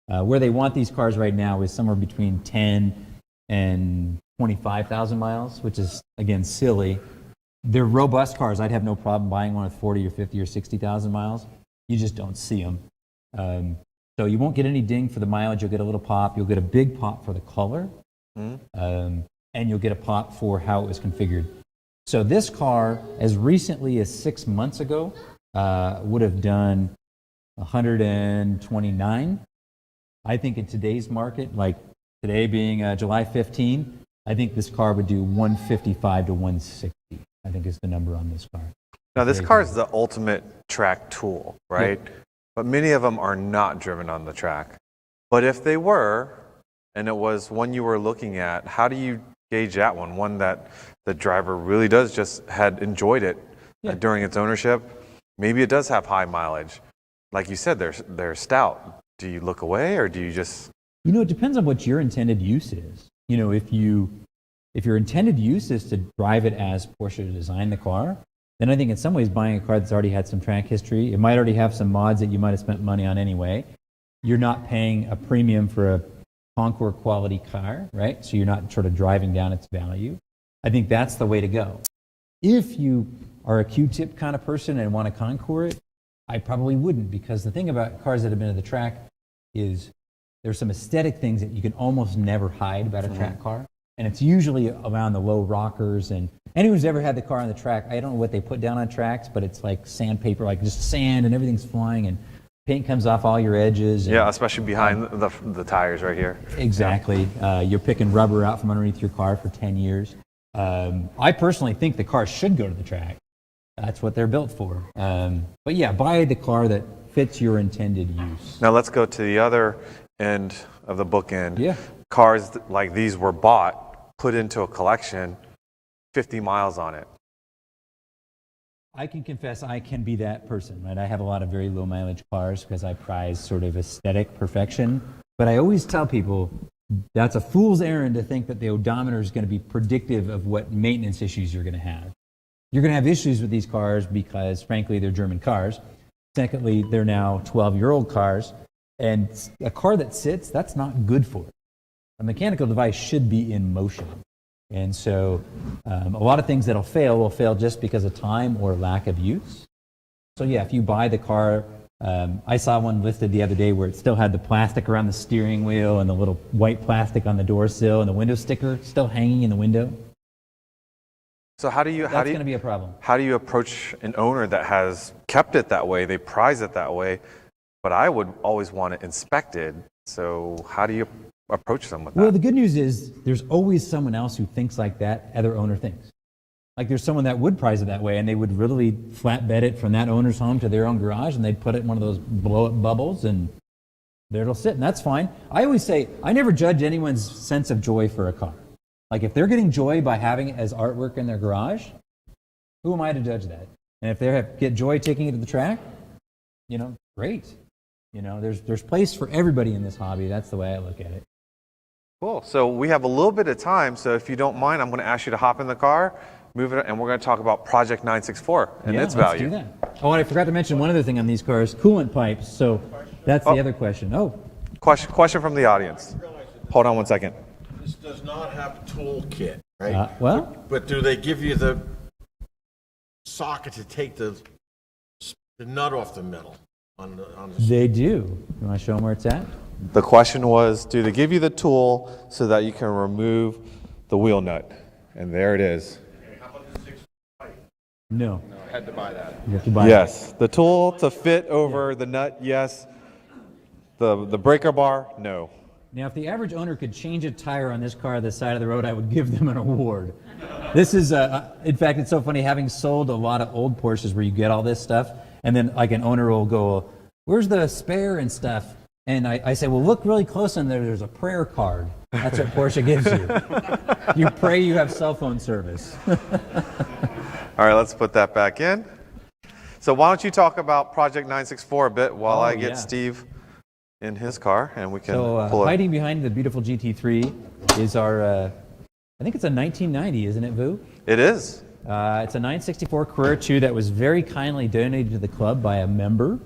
Where they want these cars right now is somewhere between 10 and 25,000 miles, which is, again, silly. They're robust cars. I'd have no problem buying one with 40 or 50 or 60,000 miles. You just don't see them. So you won't get any ding for the mileage. You'll get a little pop. You'll get a big pop for the color. And you'll get a pop for how it was configured. So this car, as recently as 6 months ago, would have done 129. I think in today's market, like today being July 15, I think this car would do 155 to 160, I think is the number on this car. Now, this car is the ultimate track tool, right? Yeah. But many of them are not driven on the track. But if they were, and it was one you were looking at, how do you gauge that one? One that the driver really does just had enjoyed it during its ownership. Maybe it does have high mileage. Like you said, they're stout. Do you look away, or do you just... it depends on what your intended use is. If your intended use is to drive it as Porsche designed the car, then I think in some ways buying a car that's already had some track history, it might already have some mods that you might have spent money on anyway. You're not paying a premium for a Concours quality car, right? So you're not sort of driving down its value. I think that's the way to go. If you are a Q-tip kind of person and want to concour it, I probably wouldn't, because the thing about cars that have been to the track is there's some aesthetic things that you can almost never hide about a track car. And it's usually around the low rockers. And anyone who's ever had the car on the track, I don't know what they put down on tracks, but it's like sandpaper, like just sand, and everything's flying, and paint comes off all your edges. And, Yeah, especially behind the tires right here. exactly. You're picking rubber out from underneath your car for 10 years. I personally think the car should go to the track. That's what they're built for. But yeah, buy the car that fits your intended use. Now let's go to the other end of the bookend. Yeah. Cars like these were bought, put into a collection, 50 miles on it. I can confess I can be that person, right? I have a lot of very low mileage cars because I prize sort of aesthetic perfection. But I always tell people that's a fool's errand to think that the odometer is going to be predictive of what maintenance issues you're going to have. You're going to have issues with these cars because, frankly, they're German cars. Secondly, they're now 12-year-old cars. And a car that sits, that's not good for it. A mechanical device should be in motion. And so a lot of things that'll fail will fail just because of time or lack of use. So yeah, if you buy the car, I saw one listed the other day where it still had the plastic around the steering wheel and the little white plastic on the door sill and the window sticker still hanging in the window. So how do you That's going to be a problem. How do you approach an owner that has kept it that way? They prize it that way, but I would always want it inspected. So how do you approach them with that? Well, the good news is there's always someone else who thinks like that other owner thinks. Like there's someone that would price it that way, and they would really flatbed it from that owner's home to their own garage, and they'd put it in one of those blow-up bubbles, and there it'll sit, and that's fine. I always say I never judge anyone's sense of joy for a car. Like if they're getting joy by having it as artwork in their garage, who am I to judge that? And if they get joy taking it to the track, great. There's place for everybody in this hobby. That's the way I look at it. Cool. So we have a little bit of time. So if you don't mind, I'm going to ask you to hop in the car, move it, and we're going to talk about Project 964 and its value. Let's do that. Oh, and I forgot to mention one other thing on these cars, coolant pipes. So that's the other question. Oh. Question from the audience. Hold on one second. This does not have a tool kit, right? But do they give you the socket to take the nut off the middle? They do. You want to show them where it's at? The question was, do they give you the tool so that you can remove the wheel nut? And there it is. No. I had to buy that. You have to buy Yes. The tool to fit over the nut, yes. The breaker bar, no. Now, if the average owner could change a tire on this car on the side of the road, I would give them an award. This is, in fact, it's so funny, having sold a lot of old Porsches where you get all this stuff, and then like an owner will go, where's the spare and stuff? And I say, well, look really close in there. There's a prayer card. That's what Porsche gives you. You pray you have cell phone service. All right, let's put that back in. So why don't you talk about Project 964 a bit while I get Steve in his car, and we can pull it. Hiding behind the beautiful GT3 is our, I think it's a 1990, isn't it, Vu? It is. It's a 964 Carrera 2 that was very kindly donated to the club by a member.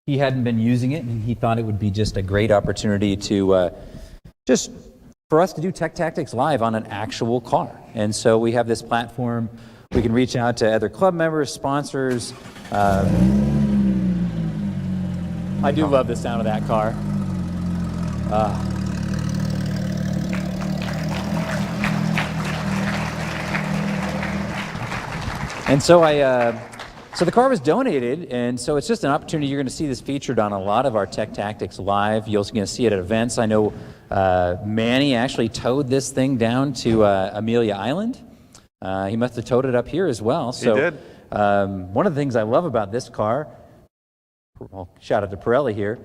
He hadn't been using it, and he thought it would be just a great opportunity to just for us to do Tech Tactics live on an actual car. And so we have this platform. We can reach out to other club members, sponsors. I do love the sound of that car. And so so the car was donated, and so it's just an opportunity. You're going to see this featured on a lot of our Tech Tactics Live. You're also going to see it at events. I know Manny actually towed this thing down to Amelia Island. He must have towed it up here as well. So, he did. One of the things I love about this car, well, shout out to Pirelli here,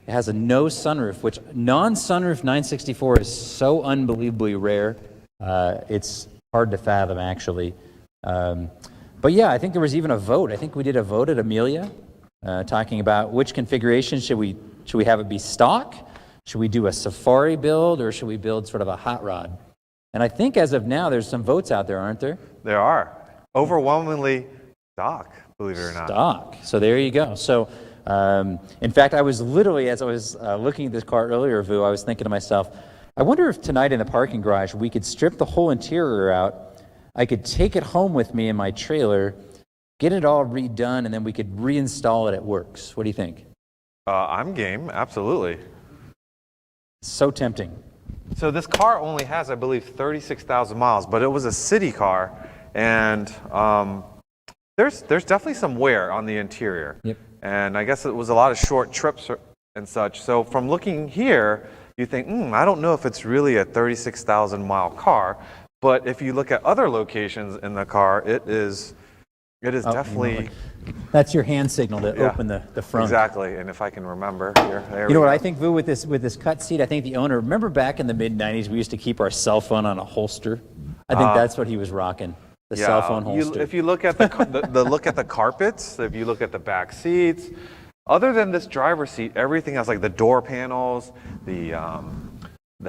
it has a no sunroof, which non-sunroof 964 is so unbelievably rare. It's hard to fathom, actually. But yeah, I think there was even a vote. I think we did a vote at Amelia talking about which configuration should we have it be stock? Should we do a safari build, or should we build sort of a hot rod? And I think as of now, there's some votes out there, aren't there? There are. Overwhelmingly stock, believe it or not. Stock. So there you go. So in fact, I was literally, as I was looking at this car earlier, Vu, I was thinking to myself, I wonder if tonight in the parking garage we could strip the whole interior out, I could take it home with me in my trailer, get it all redone, and then we could reinstall it at Works. What do you think? I'm game, absolutely. So tempting. So this car only has, I believe, 36,000 miles, but it was a city car, and there's definitely some wear on the interior. Yep. And I guess it was a lot of short trips and such. So from looking here, you think, I don't know if it's really a 36,000 mile car, but if you look at other locations in the car, it is definitely. That's your hand signal to open the front. Exactly, and if I can remember here, there You know we what go. I think, Vu, with this cut seat, I think the owner, remember back in the mid-90s, we used to keep our cell phone on a holster? I think that's what he was rocking, the cell phone holster. If you look at the look at the carpets, if you look at the back seats, other than this driver's seat, everything else, like the door panels, the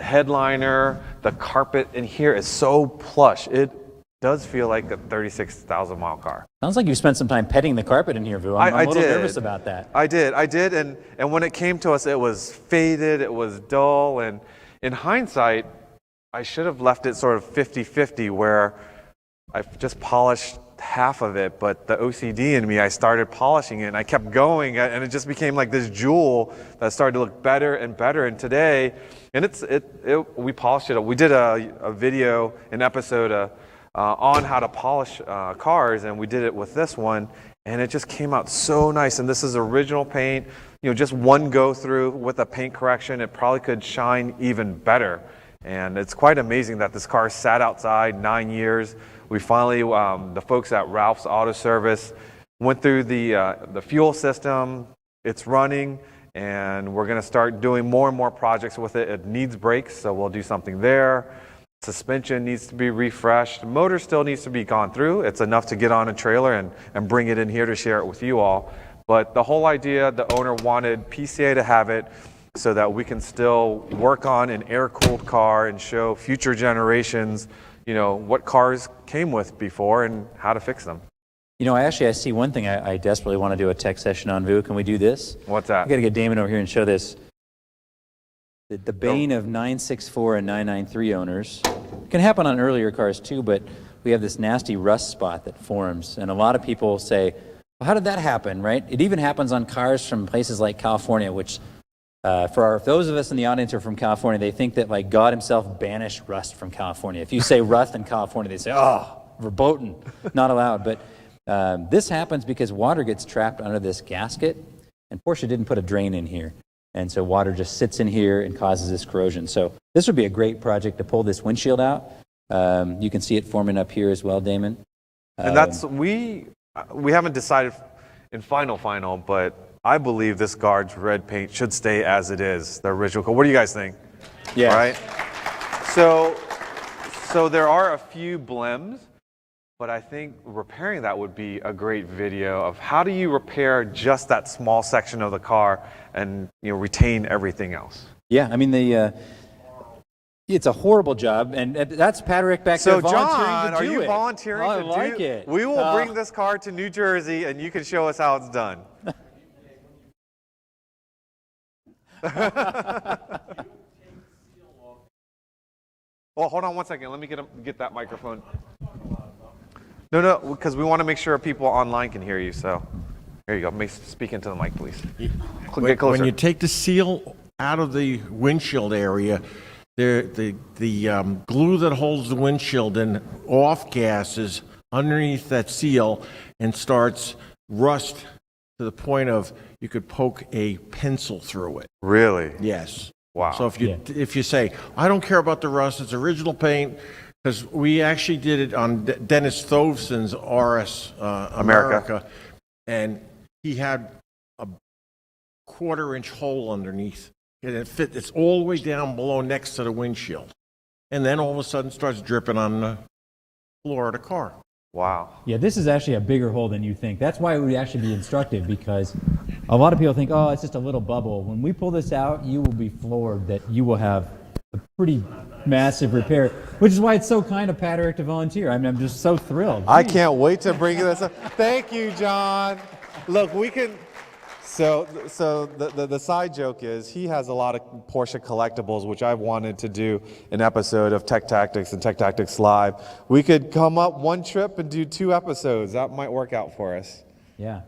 headliner, the carpet in here is so plush. It does feel like a 36,000 mile car. Sounds like you spent some time petting the carpet in here, Vu. I'm a little nervous about that. I did, and when it came to us, it was faded, it was dull, and in hindsight, I should have left it sort of 50-50, where I've just polished half of it, but the OCD in me, I started polishing it, and I kept going, and it just became like this jewel that started to look better and better. And today, and we polished it. We did a video, an episode on how to polish cars, and we did it with this one, and it just came out so nice. And this is original paint, just one go through with a paint correction, it probably could shine even better. And it's quite amazing that this car sat outside 9 years. We finally, the folks at Ralph's Auto Service went through the fuel system. It's running, and we're going to start doing more and more projects with it. It needs brakes, so we'll do something there. Suspension needs to be refreshed. Motor still needs to be gone through. It's enough to get on a trailer and bring it in here to share it with you all. But the whole idea, the owner wanted PCA to have it so that we can still work on an air-cooled car and show future generations, what cars came with before and how to fix them. I see one thing I desperately want to do a tech session on, Vu. Can we do this? What's that? I got to get Damon over here and show this. The bane of 964 and 993 owners. It can happen on earlier cars too, but we have this nasty rust spot that forms. And a lot of people say, well, how did that happen, right? It even happens on cars from places like California, which for those of us in the audience who are from California, they think that like God himself banished rust from California. If you say rust in California, they say, oh, verboten, not allowed. But this happens because water gets trapped under this gasket, and Porsche didn't put a drain in here. And so water just sits in here and causes this corrosion. So this would be a great project to pull this windshield out. You can see it forming up here as well, Damon. And that's, we haven't decided in final, but I believe this guard's red paint should stay as it is, the original color. What do you guys think? Yeah. Right? So there are a few blems, but I think repairing that would be a great video of how do you repair just that small section of the car and retain everything else. Yeah, I mean it's a horrible job, and that's Patrick back there volunteering John, to do are you it. volunteering I to like do it. We will bring this car to New Jersey, and you can show us how it's done. Well, hold on one second. Let me get that microphone. No, because we want to make sure people online can hear you. So, here you go. Speak into the mic, please. Get closer. When you take the seal out of the windshield area, the glue that holds the windshield in off gases underneath that seal and starts rust to the point of you could poke a pencil through it. Really? Yes. Wow. So if you say, I don't care about the rust, it's original paint, because we actually did it on Dennis Thovson's RS America, and he had a 1/4-inch hole underneath, and it's all the way down below next to the windshield, and then all of a sudden starts dripping on the floor of the car. Wow. Yeah, this is actually a bigger hole than you think. That's why it would actually be instructive, because a lot of people think, oh, it's just a little bubble. When we pull this out, you will be floored that you will have a pretty massive repair, which is why it's so kind of Patrick to volunteer. I mean, I'm just so thrilled. I can't wait to bring this up. Thank you, John. Look, we can So the side joke is he has a lot of Porsche collectibles, which I've wanted to do an episode of Tech Tactics and Tech Tactics Live. We could come up one trip and do 2 episodes. That might work out for us. Yeah.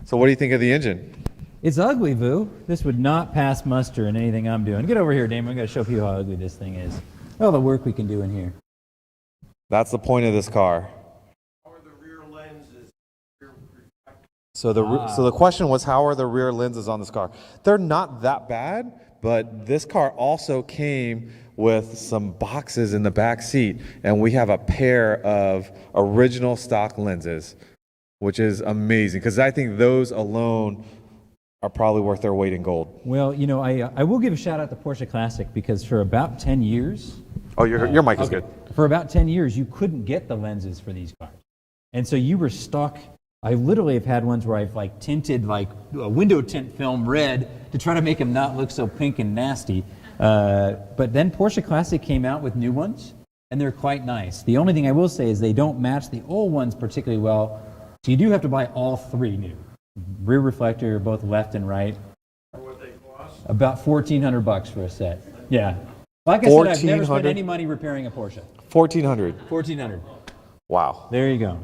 So what do you think of the engine? It's ugly, Vu. This would not pass muster in anything I'm doing. Get over here, Damon. We've got to show people how ugly this thing is. All the work we can do in here. That's the point of this car. How are the rear lenses? So the question was, how are the rear lenses on this car? They're not that bad, but this car also came with some boxes in the back seat, and we have a pair of original stock lenses, which is amazing because I think those alone are probably worth their weight in gold. Well, you know, I will give a shout out to Porsche Classic because for about 10 years, Oh, your mic is good. for about 10 years, you couldn't get the lenses for these cars. And so you were stuck. I literally have had ones where I've like tinted like a window tint film red to try to make them not look so pink and nasty. But then Porsche Classic came out with new ones, and they're quite nice. The only thing I will say is they don't match the old ones particularly well, so you do have to buy all 3 new. Rear reflector, both left and right. What they cost? About $1,400 for a set. Yeah. Like I said, I've never spent $1,400? any money repairing a Porsche. 1,400. $1,400. Wow. There you go.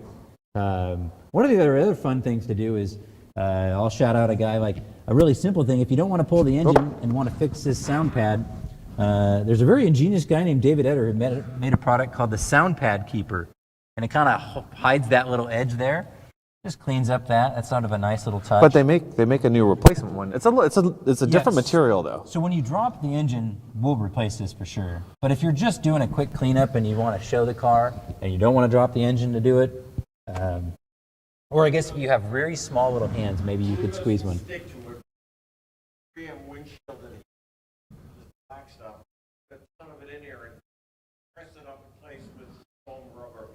One of the other fun things to do is I'll shout out a guy like a really simple thing. If you don't want to pull the engine and want to fix this sound pad, there's a very ingenious guy named David Etter who made a product called the Sound Pad Keeper. And it kind of hides that little edge there. Just cleans up that. That's sort of a nice little touch. But they make a new replacement one. It's a different material though. So when you drop the engine, we'll replace this for sure. But if you're just doing a quick cleanup and you want to show the car and you don't want to drop the engine to do it, or I guess if you have very small little hands, maybe you could squeeze one. Stick to it. PM windshield and the black stuff. Put some of it in here and press it up in place with foam rubber.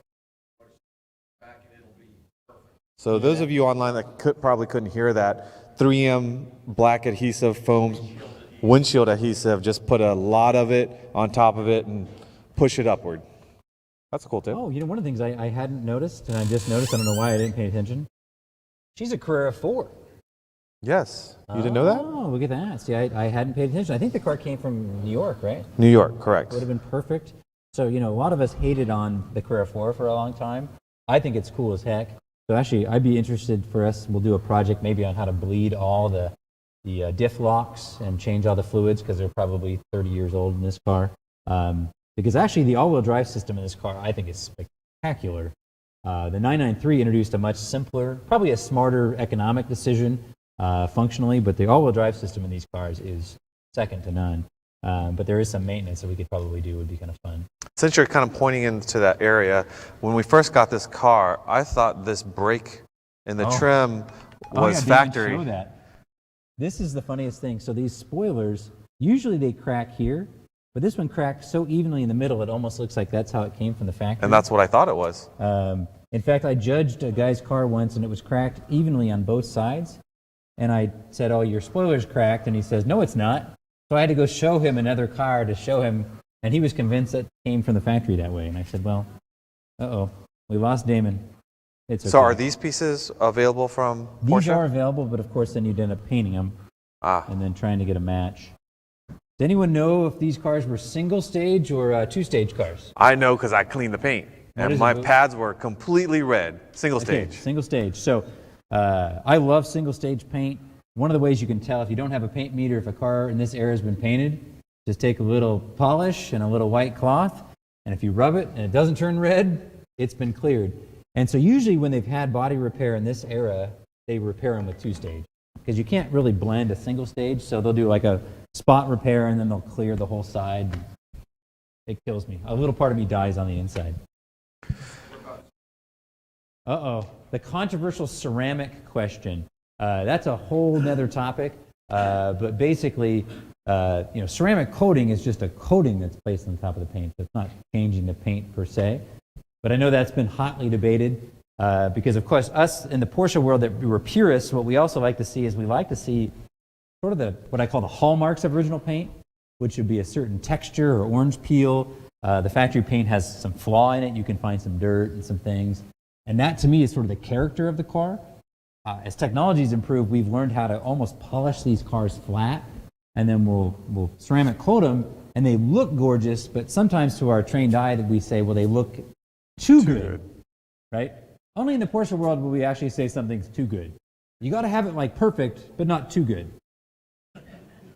Back and it'll be perfect. So those of you online that probably couldn't hear that, 3M black adhesive foam windshield adhesive, just put a lot of it on top of it and push it upward. That's a cool tip. Oh, you know, one of the things I hadn't noticed, and I just noticed, I don't know why I didn't pay attention. She's a Carrera 4. Yes. You didn't know that? Oh, look at that. See, I hadn't paid attention. I think the car came from New York, right? New York, correct. Would have been perfect. So, you know, a lot of us hated on the Carrera 4 for a long time. I think it's cool as heck. So actually, I'd be interested for us, we'll do a project maybe on how to bleed all the diff locks and change all the fluids because they're probably 30 years old in this car. Because actually the all-wheel drive system in this car I think is spectacular. The 993 introduced a much simpler, probably a smarter economic decision functionally, but the all-wheel drive system in these cars is second to none. But there is some maintenance that we could probably do, would be kind of fun. Since you're kind of pointing into that area, when we first got this car, I thought this brake in the trim was factory. Show that. This is the funniest thing. So these spoilers, usually they crack here, but this one cracked so evenly in the middle, it almost looks like that's how it came from the factory. And that's what I thought it was. In fact, I judged a guy's car once, and it was cracked evenly on both sides. And I said, "Oh, your spoiler's cracked," and he says, "No, it's not." So I had to go show him another car to show him, and he was convinced that it came from the factory that way. And I said, "Well, we lost Damon. It's okay." So are these pieces available from Porsche? These are available, but of course then you'd end up painting them and then trying to get a match. Does anyone know if these cars were single stage or two-stage cars? I know because I cleaned the paint. And my pads were completely red. Single stage. Okay, single stage. So I love single stage paint. One of the ways you can tell if you don't have a paint meter, if a car in this era has been painted, just take a little polish and a little white cloth, and if you rub it and it doesn't turn red, it's been cleared. And so usually when they've had body repair in this era, they repair them with two-stage. Because you can't really blend a single stage, so they'll do like a spot repair and then they'll clear the whole side. It kills me. A little part of me dies on the inside. The controversial ceramic question. That's a whole nother topic, but basically, ceramic coating is just a coating that's placed on top of the paint. So it's not changing the paint per se. But I know that's been hotly debated because, of course, us in the Porsche world that we're purists, what we also like to see is we like to see sort of what I call the hallmarks of original paint, which would be a certain texture or orange peel. The factory paint has some flaw in it. You can find some dirt and some things. And that, to me, is sort of the character of the car. As technology's improved, we've learned how to almost polish these cars flat, and then we'll ceramic coat them, and they look gorgeous, but sometimes to our trained eye that we say, well, they look too good, right? Only in the Porsche world will we actually say something's too good. You got to have it like perfect, but not too good.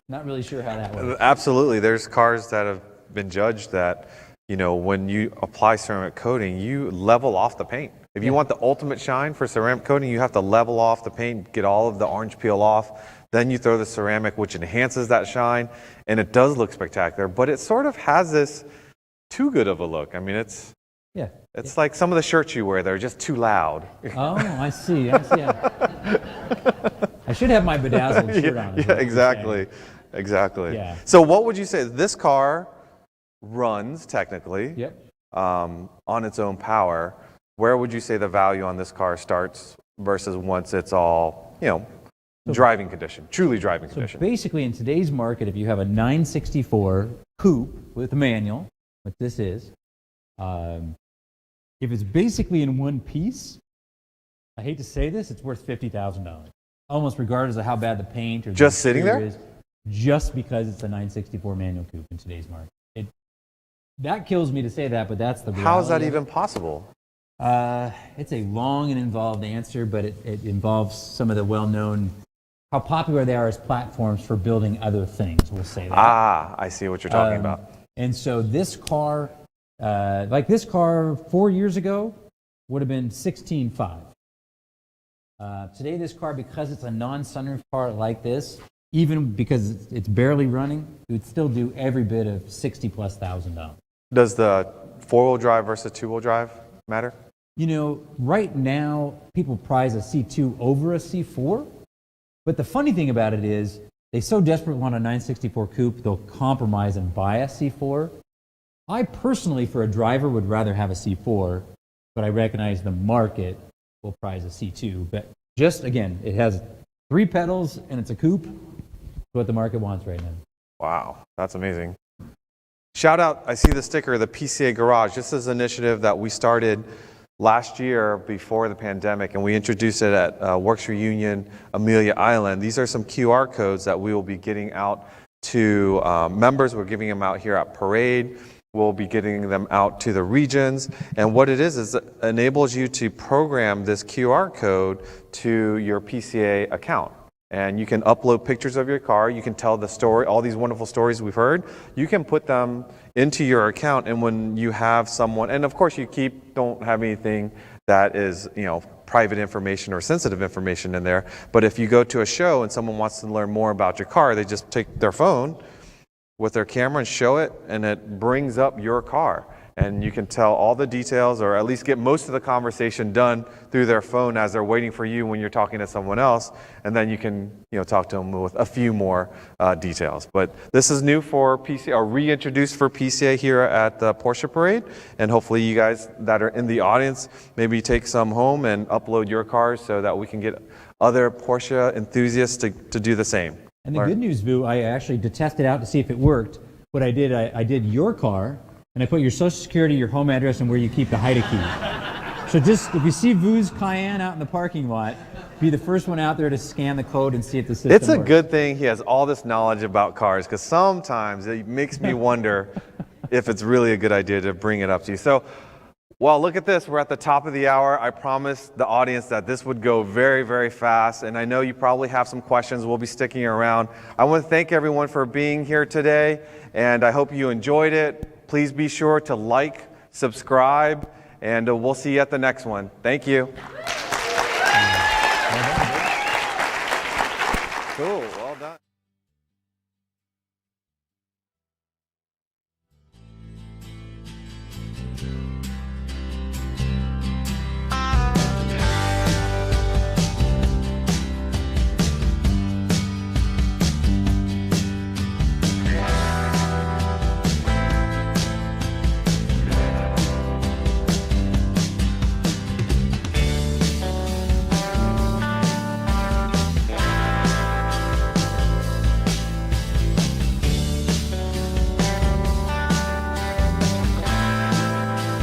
Not really sure how that works. Absolutely. There's cars that have been judged that, you know, when you apply ceramic coating, you level off the paint. If you want the ultimate shine for ceramic coating, you have to level off the paint, get all of the orange peel off. Then you throw the ceramic, which enhances that shine, and it does look spectacular. But it sort of has this too good of a look. I mean, it's like some of the shirts you wear, they're just too loud. Oh, I see. Yeah. I should have my bedazzled shirt on. Yeah, exactly. Exactly. Yeah. So what would you say? This car runs technically on its own power. Where would you say the value on this car starts versus once it's all, you know, driving condition, truly driving condition? Basically, in today's market, if you have a 964 coupe with a manual, what this is, if it's basically in one piece, I hate to say this, it's worth $50,000. Almost regardless of how bad the paint or the just sitting there is, just because it's a 964 manual coupe in today's market. That kills me to say that, but that's the reality. How is that even possible? It's a long and involved answer, but it involves some of the well-known, how popular they are as platforms for building other things, we'll say that. Ah, I see what you're talking about. And so this car, like this car 4 years ago, would have been 16.5. Today, this car, because it's a non-sunroof car like this, even because it's barely running, it would still do every bit of $60,000+. Does the four-wheel drive versus two-wheel drive matter? You know, right now, people prize a C2 over a C4. But the funny thing about it is, they so desperately want a 964 coupe, they'll compromise and buy a C4. I personally, for a driver, would rather have a C4, but I recognize the market will prize a C2. But just, again, it has 3 pedals and it's a coupe. It's what the market wants right now. Wow, that's amazing. Shout out, I see the sticker, the PCA Garage. This is an initiative that we started last year before the pandemic, and we introduced it at Works Reunion, Amelia Island. These are some QR codes that we will be getting out to members. We're giving them out here at Parade. We'll be getting them out to the regions. And what it is it enables you to program this QR code to your PCA account. And you can upload pictures of your car. You can tell the story, all these wonderful stories we've heard. You can put them into your account, and when you have someone, and of course you don't have anything that is, you know, private information or sensitive information in there. But if you go to a show and someone wants to learn more about your car, they just take their phone with their camera and show it, and it brings up your car. And you can tell all the details, or at least get most of the conversation done through their phone as they're waiting for you when you're talking to someone else. And then you can, you know, talk to them with a few more details. But this is new for PCA, or reintroduced for PCA here at the Porsche Parade. And hopefully you guys that are in the audience, maybe take some home and upload your cars so that we can get other Porsche enthusiasts to do the same. And the good news, Vu, I actually did test it out to see if it worked. What I did, I did your car, and I put your social security, your home address, and where you keep the Haida key. So just, if you see Vu's Cayenne out in the parking lot, be the first one out there to scan the code and see if the system It's a works. good thing he has all this knowledge about cars, because sometimes it makes me wonder if it's really a good idea to bring it up to you. So, well, look at this. We're at the top of the hour. I promised the audience that this would go very, very fast, and I know you probably have some questions. We'll be sticking around. I want to thank everyone for being here today, and I hope you enjoyed it. Please be sure to like, subscribe, and we'll see you at the next one. Thank you.